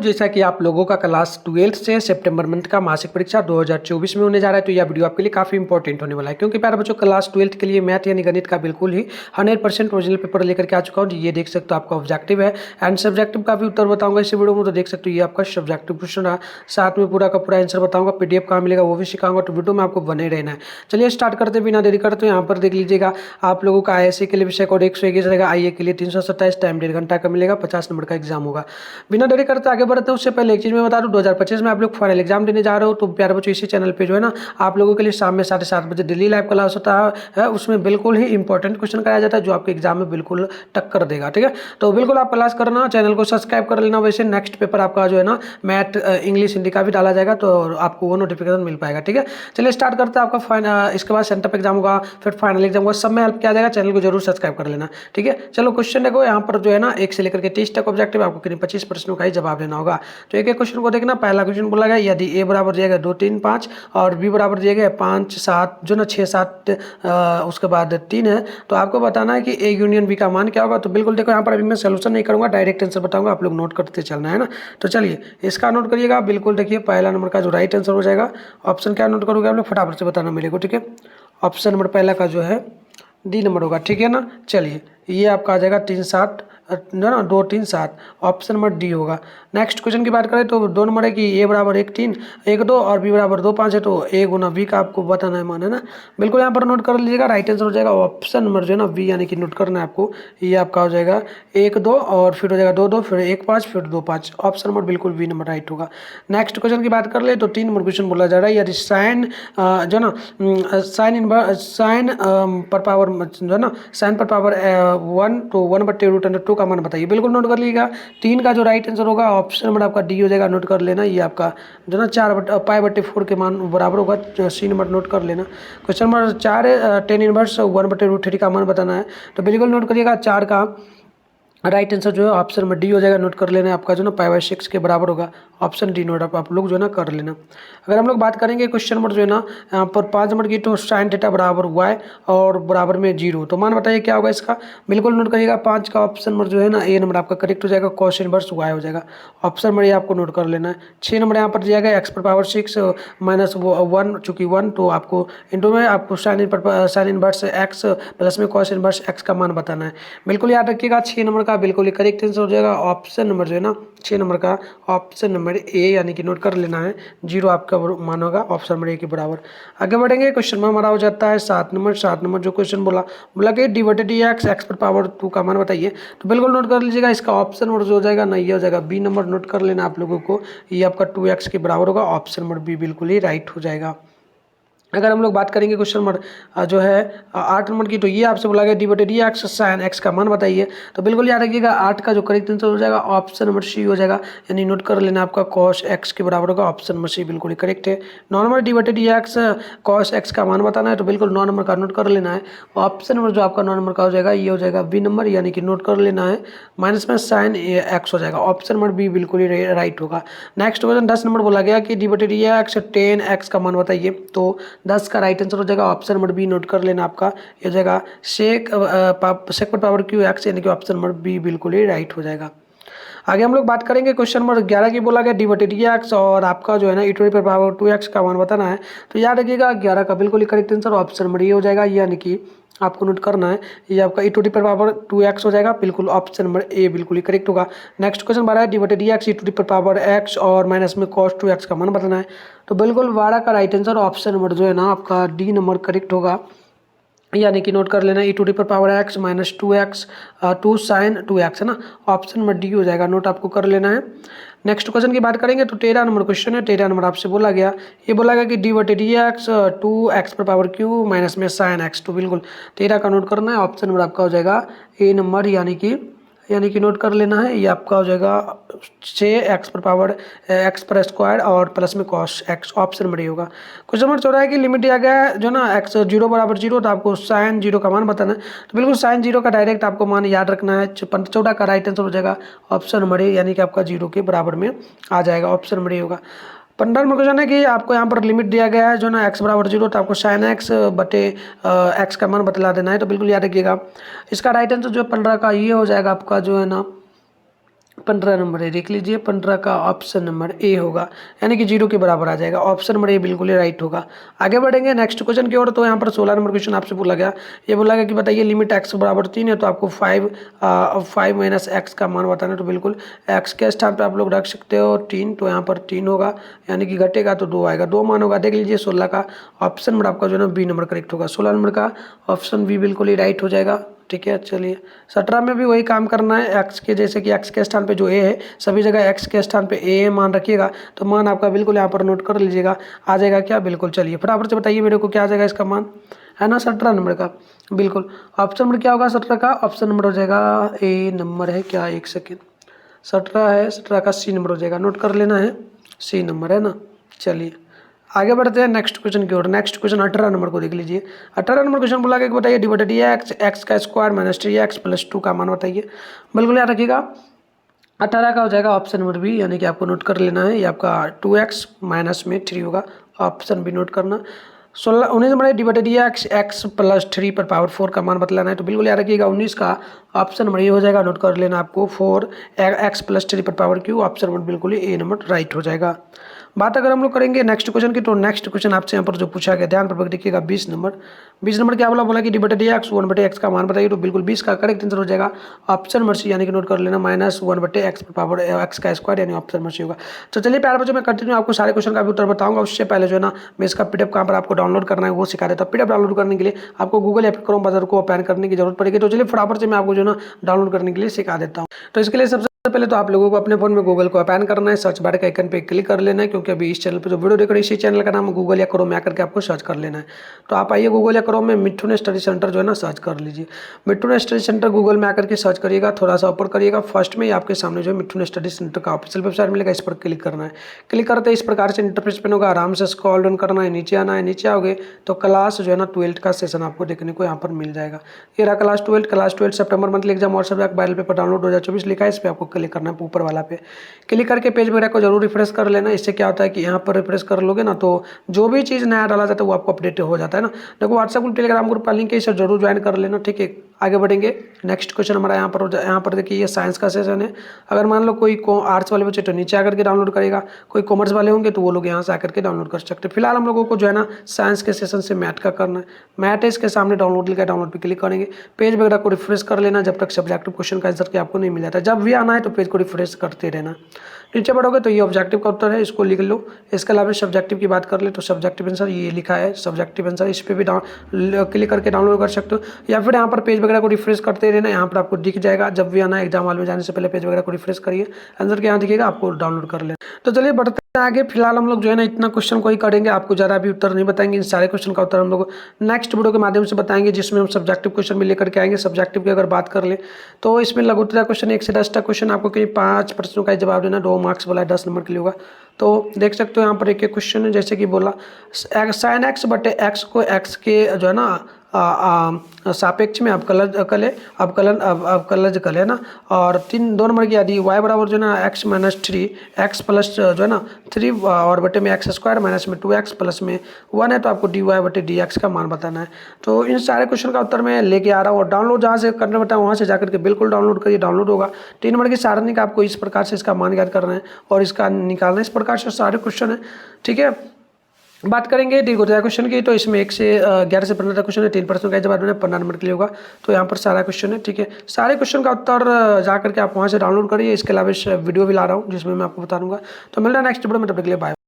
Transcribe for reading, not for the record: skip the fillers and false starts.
जैसा कि आप लोगों का क्लास 12th से सितंबर मंथ का मासिक परीक्षा 2024 में होने जा रहा है, तो यह वीडियो आपके लिए काफी इंपॉर्टेंट होने वाला है, क्योंकि प्यारे बच्चों क्लास 12th के लिए मैथ यानी गणित का बिल्कुल ही 100% ओरिजिनल पेपर लेकर के आ चुका हूँ। ये देख सकते हो आपका ऑब्जेक्टिव है एंड सब्जेक्टिव का भी उत्तर बताऊंगा इस वीडियो में। तो देख सकते हो ये आपका सब्जेक्टिव क्वेश्चन है, साथ में पूरा का पूरा आंसर बताऊंगा, पीडीएफ कहाँ मिलेगा वो भी सिखाऊंगा। तो वीडियो में आपको बने रहना है। चलिए स्टार्ट करते बिना देरी करते यहाँ पर देख लीजिएगा आप लोगों का आईएससी के लिए विषय कोड 121 रहेगा, आईए के लिए 327, टाइम 1.5 घंटा का मिलेगा, 50 नंबर का एग्जाम होगा। बिना देरी करते आगे बढ़ते हैं उससे पहले एक चीज मैं बता दूं, 2025 में आप लोग फाइनल एग्जाम देने जा रहे हो, तो प्यारे बच्चों इसी चैनल पे जो है ना आप लोगों के लिए शाम में 7:30 बजे दिल्ली लाइव क्लास होता है। उसमें बिल्कुल ही इंपॉर्टेंट क्वेश्चन कराया जाता है जो आपके एग्जाम में बिल्कुल टक्कर देगा। ठीक है, तो बिल्कुल आप क्लास करना, चैनल को सब्सक्राइब कर लेना। वैसे नेक्स्ट पेपर आपका जो है ना मैथ इंग्लिश हिंदी का भी डाला जाएगा, तो आपको वो नोटिफिकेशन मिल पाएगा। ठीक है, चलिए स्टार्ट करते हैं। आपका इसके बाद सेंटअप एग्जाम होगा, फिर फाइनल एग्जाम होगा, सब में हेल्प किया जाएगा। चैनल को जरूर सब्सक्राइब कर लेना। ठीक है, चलो क्वेश्चन देखो यहाँ पर जो है ना 1 से लेकर के 30 तक ऑब्जेक्टिव, आपको करीब 25 प्रश्नों का ही जवाब देना होगा। तो एक एक क्वेश्चन को देखना। पहला क्वेश्चन बोला गया यदि ए बराबर दिया गया 2 3 5 और बी बराबर दिया गया 5 7 जो ना 6 7 उसके बाद 3 है, तो आपको बताना है कि ए यूनियन बी का मान क्या होगा। तो बिल्कुल देखो यहाँ पर अभी मैं सोल्यूशन नहीं करूंगा, डायरेक्ट आंसर बताऊंगा, आप लोग नोट करते चलना है ना। तो चलिए इसका नोट करिएगा। बिल्कुल देखिए पहला नंबर का जो राइट आंसर हो जाएगा, ऑप्शन क्या नोट करोगे आप लोग फटाफट से बताना मेरे को। ठीक है, ऑप्शन नंबर पहला का जो है डी नंबर होगा। ठीक है ना, चलिए ये आपका आ जाएगा 3 7 ना 2 3 7, ऑप्शन नंबर डी होगा। नेक्स्ट क्वेश्चन की बात करें तो 2 नंबर है कि ए बराबर 1 3 1 2 और बी बराबर 2 5 है, तो ए गुना बी का आपको बताना है मान, है ना। बिल्कुल यहाँ पर नोट कर लीजिएगा, राइट आंसर हो जाएगा ऑप्शन नंबर जो है ना बी, यानी कि नोट करना है आपको। ये आपका हो जाएगा 1 2 और फिर हो जाएगा 2 2 फिर 1 5 फिर 2 5, ऑप्शन नंबर बिल्कुल बी नंबर राइट होगा। नेक्स्ट क्वेश्चन की बात कर ले तो 3 नंबर क्वेश्चन बोला जा रहा है यदि साइन जो ना साइन पर पावर जो है ना साइन पर पावर 1 तो 1/√2 का मान बताइए। बिल्कुल नोट कर लीजिएगा। 3 का जो राइट आंसर होगा ऑप्शन नंबर आपका डी हो जाएगा, नोट कर लेना। ये आपका जो ना 4π/4 के मान बराबर होगा, सी नंबर नोट कर लेना। क्वेश्चन नंबर 4 है tan इनवर्स 1/√3 का मान बताना है, तो बिल्कुल नोट करिएगा। 4 का राइट आंसर जो है ऑप्शन में डी हो जाएगा, नोट कर लेना है। आपका जो ना π/6 के बराबर होगा, ऑप्शन डी नोट आप लोग जो है ना कर लेना। अगर हम लोग बात करेंगे क्वेश्चन नंबर जो है ना यहाँ पर 5 नंबर की, तो साइन थीटा बराबर y और बराबर में 0, तो मान बताइए क्या होगा इसका। बिल्कुल नोट करिएगा। 5 का ऑप्शन नंबर जो है ना ए नंबर आपका करेक्ट हो जाएगा, कॉस इनवर्स y हो जाएगा, ऑप्शन नंबर ये आपको नोट कर लेना है। 6 नंबर यहाँ पर दिया गया x⁻6 माइनस 1 चूँकि 1, तो आपको इंटू में आपको साइन इनवर्स x प्लस में कॉस इनवर्स x का मान बताना है। बिल्कुल याद रखिएगा। 6 नंबर का बिल्कुल करेक्ट आंसर हो जाएगा ऑप्शन नंबर जो है ना 6 नंबर का ऑप्शन नंबर ए, यानी कि नोट कर लेना है। 0 आपका मान होगा ऑप्शन नंबर ए के बराबर। आगे बढ़ेंगे। क्वेश्चन में हमारा हो जाता है 7 नंबर जो क्वेश्चन बोला कि d/dx x⁻2 का मान बताइए। तो बिल्कुल नोट कर लीजिएगा। इसका ऑप्शन नंबर जो हो जाएगा ना ये हो जाएगा बी नंबर, नोट कर लेना आप लोगों को। ये आपका 2x के बराबर होगा, ऑप्शन नंबर बी बिल्कुल ही राइट हो जाएगा। अगर हम लोग बात करेंगे क्वेश्चन नंबर जो है 8 नंबर की, तो ये आपसे बोला गया d/dx साइन x का मान बताइए। तो बिल्कुल याद रखिएगा 8 का जो करेक्ट आंसर हो जाएगा ऑप्शन नंबर सी हो जाएगा, यानी नोट कर लेना आपका cos x के बराबर होगा, ऑप्शन नंबर सी बिल्कुल ही करेक्ट है। 9 नंबर d/dx cos x का मान बताना है, तो बिल्कुल 9 नंबर का नोट कर लेना है। ऑप्शन नंबर जो आपका 9 नंबर का हो जाएगा ये हो जाएगा बी नंबर, यानी कि नोट कर लेना है। माइनस में साइन x हो जाएगा, ऑप्शन नंबर बी बिल्कुल ही राइट होगा। नेक्स्ट क्वेश्चन 10 नंबर बोला गया कि d/dx tan x का मान बताइए। तो 10 का राइट आंसर हो जाएगा ऑप्शन नंबर बी, नोट कर लेना आपका। ये हो जाएगा सेक पर पावर क्यू एक्स, यानी कि ऑप्शन नंबर बी बिल्कुल ही राइट हो जाएगा। आगे हम लोग बात करेंगे क्वेश्चन नंबर 11 की, बोला गया d/dx और आपका जो है ना e⁻2x का मान बताना है। तो याद रखिएगा 11 का बिल्कुल ही करेक्ट आंसर ऑप्शन नंबर ये हो जाएगा, यानी कि आपको नोट करना है। ये आपका e⁻2x हो जाएगा, बिल्कुल ऑप्शन नंबर ए बिल्कुल ही करेक्ट होगा। नेक्स्ट क्वेश्चन 12 है d/dx e⁻x और माइनस में cos 2x का मान बताना है। तो बिल्कुल 12 का राइट आंसर ऑप्शन नंबर जो है ना आपका डी नंबर करेक्ट होगा, यानी कि नोट कर लेना e⁻x minus 2x 2 sign 2x है ना, ऑप्शन नंबर डी हो जाएगा, नोट आपको कर लेना है। नेक्स्ट क्वेश्चन की बात करेंगे तो 13 नंबर क्वेश्चन है। 13 नंबर आपसे बोला गया, ये बोला गया कि d/dx 2x⁻³ माइनस में साइन x, तो बिल्कुल 13 का नोट करना है। ऑप्शन नंबर आपका हो जाएगा ए नंबर, यानी कि नोट कर लेना है। ये आपका हो जाएगा 6x⁻x² और प्लस में cos x, option number A होगा। क्वेश्चन नंबर 14 है कि लिमिट दिया गया है जो ना x 0 बराबर 0, तो आपको साइन 0 का मान बताना है। तो बिल्कुल साइन 0 का डायरेक्ट आपको मान याद रखना है। 14 का राइट आंसर हो जाएगा ऑप्शन नंबर ए, यानी कि आपका 0 के बराबर में आ जाएगा, ऑप्शन नंबर ए होगा। 15 नंबर क्वेश्चन है कि आपको यहाँ पर लिमिट दिया गया है जो ना x बराबर 0, तो आपको साइन x/x का मान बतला देना है। तो बिल्कुल याद रखिएगा। इसका राइट आंसर जो 15 का ये हो जाएगा आपका जो है ना 15 नंबर है, देख लीजिए 15 का ऑप्शन नंबर ए होगा, यानी कि 0 के बराबर आ जाएगा। ऑप्शन नंबर ए बिल्कुल ही राइट होगा। आगे बढ़ेंगे नेक्स्ट क्वेश्चन की ओर। तो यहाँ पर 16 नंबर क्वेश्चन आपसे बोला गया, ये बोला गया कि बताइए लिमिट x बराबर 3 है तो आपको 5 माइनस एक्स का मान बताना है। तो बिल्कुल x के स्थान पर आप लोग रख सकते हो 3, तो यहाँ पर 3 होगा, यानी कि घटेगा तो 2 आएगा, 2 मान होगा। देख लीजिए 16 का ऑप्शन नंबर आपका जो है ना बी नंबर करेक्ट होगा। 16 नंबर का ऑप्शन बी बिल्कुल ही राइट हो जाएगा। ठीक है, चलिए 17 में भी वही काम करना है। एक्स के जैसे कि एक्स के स्थान पे जो ए है, सभी जगह एक्स के स्थान पे ए मान रखिएगा, तो मान आपका बिल्कुल यहाँ पर नोट कर लीजिएगा। आ जाएगा क्या? बिल्कुल। चलिए फटाफट से बताइए मेरे को क्या आ जाएगा इसका मान, है ना 17 नंबर का। बिल्कुल ऑप्शन नंबर क्या होगा 17 का? ऑप्शन नंबर हो जाएगा ए नंबर है क्या, 1 सेकेंड, 17 है, 17 का सी नंबर हो जाएगा, नोट कर लेना है, सी नंबर है ना। चलिए आगे बढ़ते हैं नेक्स्ट क्वेश्चन की ओर। नेक्स्ट क्वेश्चन 18 नंबर को देख लीजिए। 18 नंबर क्वेश्चन बोला गया कि बताइए डिवाइडेड एक्स का स्क्वायर माइनस 3x प्लस 2 का मान बताइए। बिल्कुल याद रखिएगा 18 का हो जाएगा ऑप्शन नंबर बी, यानी कि आपको नोट कर लेना है। ये आपका 2x माइनस में 3 होगा, ऑप्शन बी नोट करना। 19 नंबर डिवाइडेड एक्स प्लस 3 पर पावर 4 का मान बतलाना है। तो बिल्कुल याद रखिएगा 19 का ऑप्शन नंबर ये हो जाएगा, नोट कर लेना आपको 4 एक्स प्लस 3 पर पावर क्यू, ऑप्शन नंबर बिल्कुल ही ए नंबर राइट हो जाएगा। बात अगर हम लोग करेंगे नेक्स्ट क्वेश्चन की, तो नेक्स्ट क्वेश्चन आपसे यहाँ पर जो पूछा गया ध्यान पर देखिएगा 20 नंबर। 20 नंबर क्या बोला कि डिवाइडेड एक्स 1/x का मान बताइए। तो बिल्कुल 20 का करेक्ट आंसर हो जाएगा ऑप्शन नंबर सी, यानी कि नोट कर लेना माइनस 1/x पर पावर एक्स का स्क्वायर, यानी ऑप्शन नंबर सी होगा। तो चलिए प्यारे बच्चों मैं कंटिन्यू आपको सारे क्वेश्चन का भी उत्तर बताऊंगा। उससे पहले जो है ना मैं इसका पीडीएफ कहाँ पर आपको डाउनलोड करना है वो सिखा देता हूँ। पीडीएफ डाउनलोड करने के लिए आपको गूगल या फिर क्रोम ब्राउज़र को ओपन करने की जरूरत पड़ेगी। तो चलिए फटाफट से मैं आपको जो है ना डाउनलोड करने के लिए सिखा देता हूँ। तो इसके लिए सबसे पहले तो आप लोगों को अपने फोन में गूगल को ओपन करना है, सर्च बार के आइकन पे क्लिक कर लेना है, क्योंकि अभी इस चैनल पे जो वीडियो देख रहे हैं इसी चैनल का नाम गूगल या क्रोम में आकर के आपको सर्च कर लेना है। तो आप आइए गूगल या क्रोम में मिठुन स्टडी सेंटर जो है ना सर्च कर लीजिए। मिठुन स्टडी सेंटर गूगल में आकर के सर्च करिएगा, थोड़ा सा ऊपर करिएगा, फर्स्ट में ही आपके सामने जो है मिठुन स्टडी सेंटर का ऑफिशियल वेबसाइट मिलेगा, इस पर क्लिक करना है। क्लिक करते ही इस प्रकार से इंटरफेस पे होगा, आराम से स्क्रॉल डाउन करना है, नीचे आना है। नीचे आओगे तो क्लास जो है ना 12th का सेशन आपको देखने को यहाँ पर मिल जाएगा। ये रहा क्लास 12 सितंबर मंथली एग्जाम और सब्जेक्ट बायो पेपर डाउनलोड 2024 लिखा है, इस पर आपको क्लिक करना है ऊपर वाला पे। क्लिक करके पेज वगैरह को जरूर रिफ्रेश कर लेना। इससे क्या होता है कि यहाँ पर रिफ्रेश कर लोगे ना तो जो भी चीज़ नया डाला जाता है वो आपको अपडेट हो जाता है ना। देखो व्हाट्सएप ग्रुप टेलीग्राम ग्रुप का लिंक है, इसे जरूर ज्वाइन कर लेना। ठीक है, आगे बढ़ेंगे। नेक्स्ट क्वेश्चन हमारा यहाँ पर देखिए ये साइंस का सेशन है। अगर मान लो कोई आर्ट्स वाले बच्चे तो नीचे आकर के डाउनलोड करेगा, कोई कॉमर्स वाले होंगे तो वो लोग यहाँ से आकर के डाउनलोड कर सकते हैं। फिलहाल हम लोगों को जो है ना साइंस के सेशन से मैथ का करना है। मैथ है, इसके सामने डाउनलोड लिखा है, डाउनलोड पे क्लिक करेंगे। पेज वगैरह को रिफ्रेश कर लेना जब तक सब्जेक्टिव क्वेश्चन का आंसर आपको नहीं मिल जाता। जब भी आना है तो पेज को रिफ्रेश करते रहना। नीचे बढ़ोगे तो ये ऑब्जेक्टिव का उत्तर है, इसको लिख लो। इसके अलावा सब्जेक्टिव की बात कर ले तो सब्जेक्टिव आंसर ये लिखा है, सब्जेक्टिव आंसर, इस पर भी क्लिक करके डाउनलोड कर सकते हो, या फिर यहाँ पर पेज वगैरह को रिफ्रेश करते रहना। यहाँ पर आपको दिख जाएगा, जब भी आना है एग्जाम हॉल में जाने से पहले पेज वगैरह को रिफ्रेश करिए, आंसर के यहाँ दिखेगा, आपको डाउनलोड कर लेना। तो चलिए बढ़ते हैं आगे। फिलहाल हम लोग जो है ना इतना क्वेश्चन को ही करेंगे, आपको ज़्यादा भी उत्तर नहीं बताएंगे। इन सारे क्वेश्चन का उत्तर हम लोग नेक्स्ट वीडियो के माध्यम से बताएंगे, जिसमें हम सब्जेक्टिव क्वेश्चन भी लेकर के आएंगे। सब्जेक्टिव की अगर बात कर ले तो इसमें लघुत्तरा क्वेश्चन 1 से 10 तक क्वेश्चन आपको कहीं 5 प्रश्नों का जवाब देना, 2 मार्क्स वाला 10 नंबर के लिए होगा। तो देख सकते हो यहाँ पर एक क्वेश्चन है, जैसे कि बोला साइन एक्स बटे एक्स को एक्स के जो है ना सापेक्ष में अवकलज करें ना, और 2 नंबर की आदि y बराबर जो है ना x माइनस 3 x प्लस जो है ना 3 और बटे में एक्स स्क्वायर माइनस में 2x प्लस में 1 है, तो आपको dy बटे dx का मान बताना है। तो इन सारे क्वेश्चन का उत्तर मैं लेके आ रहा हूँ, और डाउनलोड जहाँ से करना पड़ता है वहाँ से जाकर के बिल्कुल डाउनलोड करिए, डाउनलोड होगा। 3 नंबर की सारणी का आपको इस प्रकार से इसका मान याद करना है और इसका निकालना है, इस प्रकार से सारे क्वेश्चन है। ठीक है, बात करेंगे दीर्घोदय क्वेश्चन की, तो इसमें 1 से 11 से 15 तक क्वेश्चन है, 3 प्रश्नों का जवाब देना, 15 नंबर के लिए होगा। तो यहाँ पर सारा क्वेश्चन है। ठीक है, सारे क्वेश्चन का उत्तर जा करके आप वहाँ से डाउनलोड करिए। इसके अलावा इस वीडियो भी ला रहा हूँ जिसमें मैं आपको बता दूंगा। तो मिल रहा है नेक्स्ट वीडियो में, तब तक के लिए बाय।